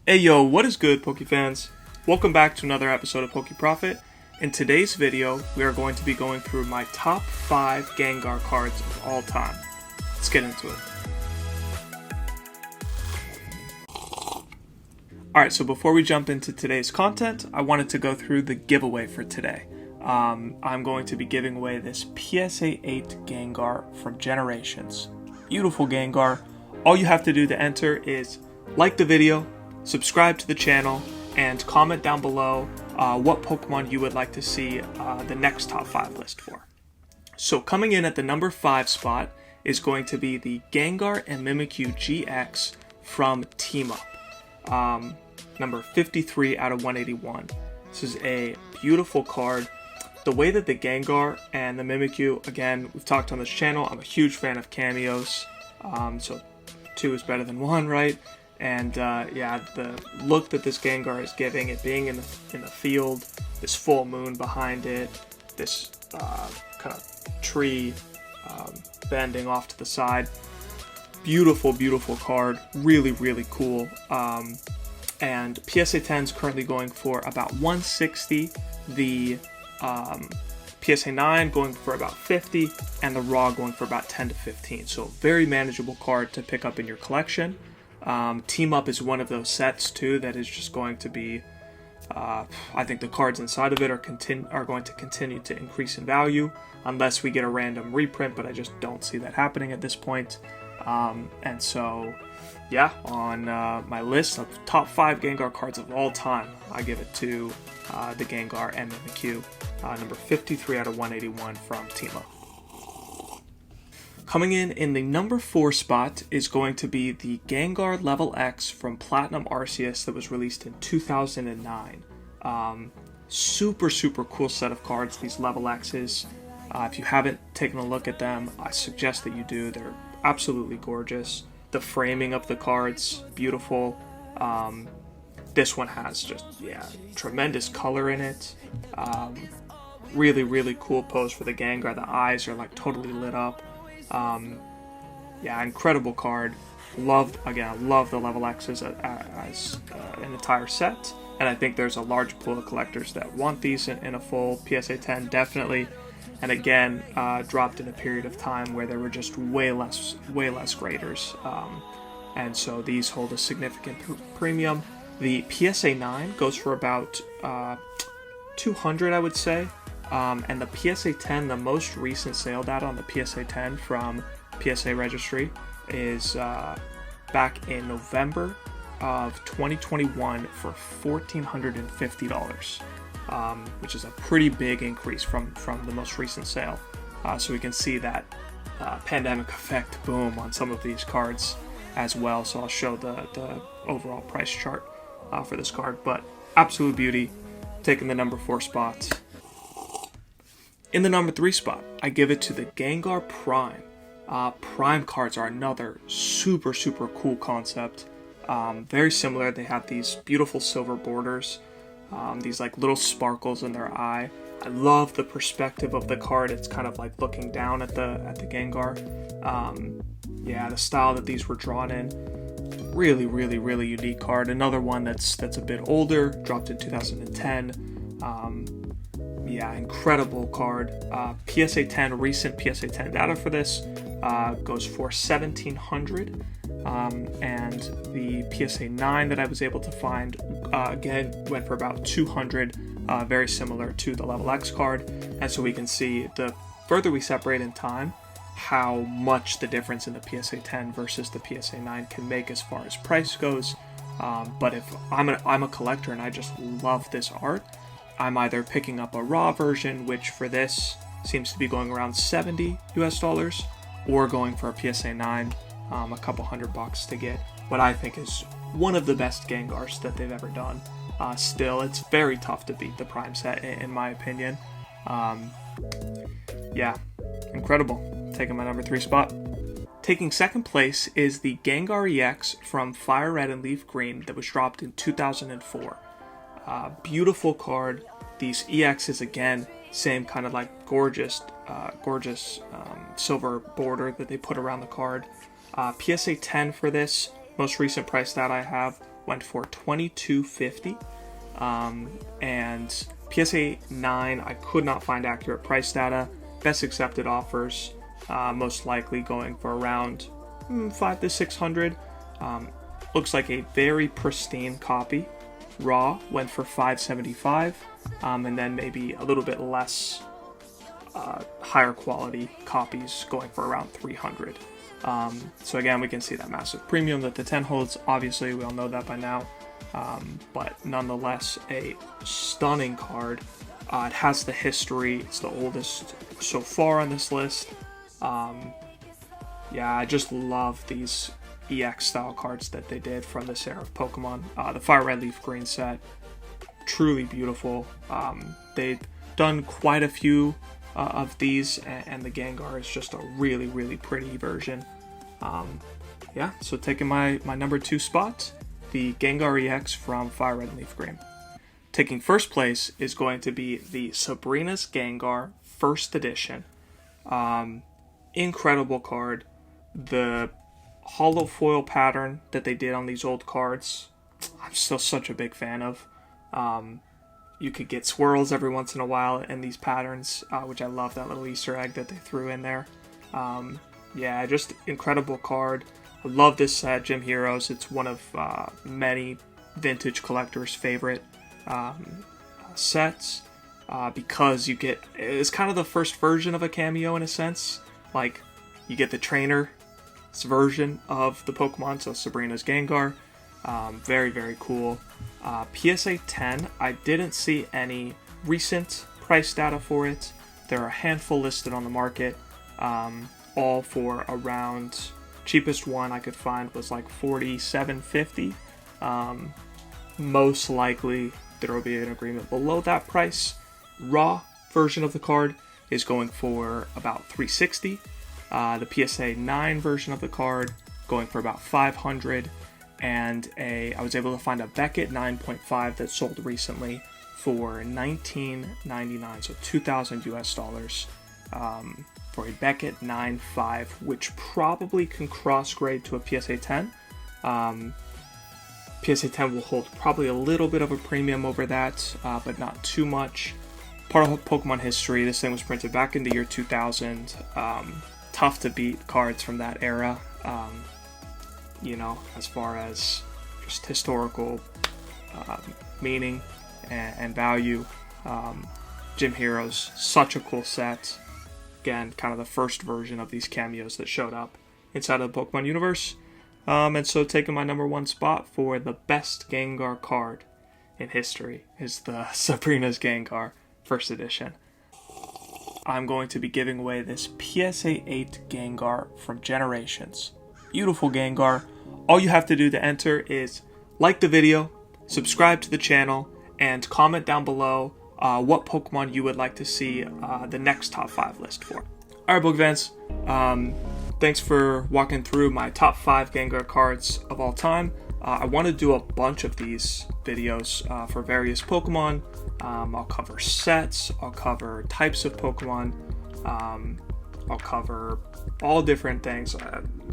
Hey yo, what is good, Poke fans? Welcome back to another episode of PokeProfit. In today's video, we are going to be going through my top 5 Gengar cards of all time. Let's get into it. Alright, so before we jump into today's content, I wanted to go through the giveaway for today. I'm going to be giving away this PSA 8 Gengar from Generations. Beautiful Gengar. All you have to do to enter is like the video, subscribe to the channel, and comment down below what Pokemon you would like to see the next top 5 list for. So coming in at the number 5 spot is going to be the Gengar and Mimikyu GX from Team Up. Number 53 out of 181. This is a beautiful card. The way that the Gengar and the Mimikyu, again, we've talked on this channel, I'm a huge fan of cameos, so 2 is better than 1, right? And yeah, the look that this Gengar is giving, it being in the field, this full moon behind it, this kind of tree bending off to the side. Beautiful, beautiful card. Really, really cool. And PSA 10 is currently going for about 160. The PSA 9 going for about 50, and the Raw going for about 10 to 15. So very manageable card to pick up in your collection. Team Up is one of those sets too that is just going to be, I think the cards inside of it are going to continue to increase in value unless we get a random reprint, but I just don't see that happening at this point. And so, yeah, on my list of top 5 Gengar cards of all time, I give it to the Gengar and Mimikyu, number 53 out of 181 from Team Up. Coming in the number 4 spot is going to be the Gengar Level X from Platinum Arceus that was released in 2009. Super, super cool set of cards, these Level X's. If you haven't taken a look at them, I suggest that you do. They're absolutely gorgeous. The framing of the cards, beautiful. This one has just, tremendous color in it. Really, really cool pose for the Gengar. The eyes are like totally lit up. Incredible card. I love the Level X's as an entire set, and I think there's a large pool of collectors that want these in a full PSA 10, definitely. And again, dropped in a period of time where there were just way less graders, and so these hold a significant premium. The PSA 9 goes for about 200, I would say. And the PSA 10, the most recent sale data on the PSA 10 from PSA Registry is back in November of 2021 for $1,450, which is a pretty big increase from the most recent sale. So we can see that pandemic effect boom on some of these cards as well. So I'll show the overall price chart for this card, but absolute beauty, taking the number 4 spot. In the number 3 spot, I give it to the Gengar Prime. Prime cards are another super, super cool concept. Very similar. They have these beautiful silver borders, these like little sparkles in their eye. I love the perspective of the card. It's kind of like looking down at the Gengar. The style that these were drawn in. Really, really, really unique card. Another one that's a bit older, dropped in 2010. Incredible card. PSA 10, recent PSA 10 data for this goes for $1,700. And the PSA 9 that I was able to find, again, went for about $200, very similar to the Level X card. And so we can see the further we separate in time, how much the difference in the PSA 10 versus the PSA 9 can make as far as price goes. But if I'm a collector and I just love this art, I'm either picking up a raw version, which for this seems to be going around $70 US, or going for a PSA 9, a couple $100 to get what I think is one of the best Gengars that they've ever done. Still, it's very tough to beat the Prime set, in my opinion. Incredible. Taking my number 3 spot. Taking second place is the Gengar EX from Fire Red and Leaf Green that was dropped in 2004. Beautiful card. These EXs, again, same kind of like gorgeous silver border that they put around the card. PSA 10 for this, most recent price that I have, went for $22.50. And PSA 9, I could not find accurate price data. Best accepted offers, most likely going for around $500 to $600. Looks like a very pristine copy. Raw went for $575, and then maybe a little bit less higher quality copies going for around $300. So again, we can see that massive premium that the 10 holds. Obviously, we all know that by now, but nonetheless, a stunning card. It has the history. It's the oldest so far on this list. Yeah, I just love these EX style cards that they did from this era of Pokemon. The Fire Red Leaf Green set, truly beautiful. They've done quite a few of these, and the Gengar is just a really, really pretty version. Yeah, so taking my number 2 spot, the Gengar EX from Fire Red Leaf Green. Taking first place is going to be the Sabrina's Gengar First Edition. Incredible card. The hollow foil pattern that they did on these old cards, I'm still such a big fan of. You could get swirls every once in a while in these patterns, which I love that little Easter egg that they threw in there. Yeah, just incredible card. I love this set, Gym Heroes. It's one of many vintage collectors' favorite sets, because you get, it's kind of the first version of a cameo in a sense. Like, you get the trainer's version of the Pokemon, so Sabrina's Gengar. Very, very cool. PSA 10, I didn't see any recent price data for it. There are a handful listed on the market, all for around, cheapest one I could find was like $47.50. Most likely there will be an agreement below that price. Raw version of the card is going for about $360. The PSA 9 version of the card going for about $500. And I was able to find a Beckett 9.5 that sold recently for $19.99, so $2,000 US, for a Beckett 9.5, which probably can cross grade to a PSA 10. PSA 10 will hold probably a little bit of a premium over that, but not too much. Part of Pokemon history, this thing was printed back in the year 2000. Tough to beat cards from that era. You know, as far as just historical meaning and value. Gym Heroes, such a cool set. Again, kind of the first version of these cameos that showed up inside of the Pokemon universe. And so taking my number 1 spot for the best Gengar card in history is the Sabrina's Gengar First Edition. I'm going to be giving away this PSA 8 Gengar from Generations. Beautiful Gengar. All you have to do to enter is like the video, subscribe to the channel, and comment down below what Pokemon you would like to see the next top 5 list for. Alright, book fans, thanks for walking through my top 5 Gengar cards of all time. I want to do a bunch of these videos for various Pokemon. I'll cover sets, I'll cover types of Pokemon, I'll cover all different things.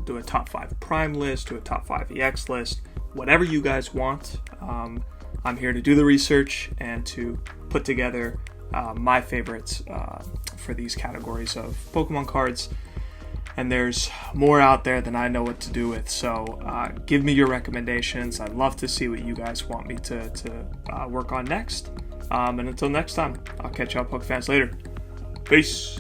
Do a top 5 Prime list, do a top 5 EX list, whatever you guys want. I'm here to do the research and to put together my favorites for these categories of Pokemon cards. And there's more out there than I know what to do with, so give me your recommendations. I'd love to see what you guys want me to work on next. And until next time, I'll catch y'all Poke fans later. Peace!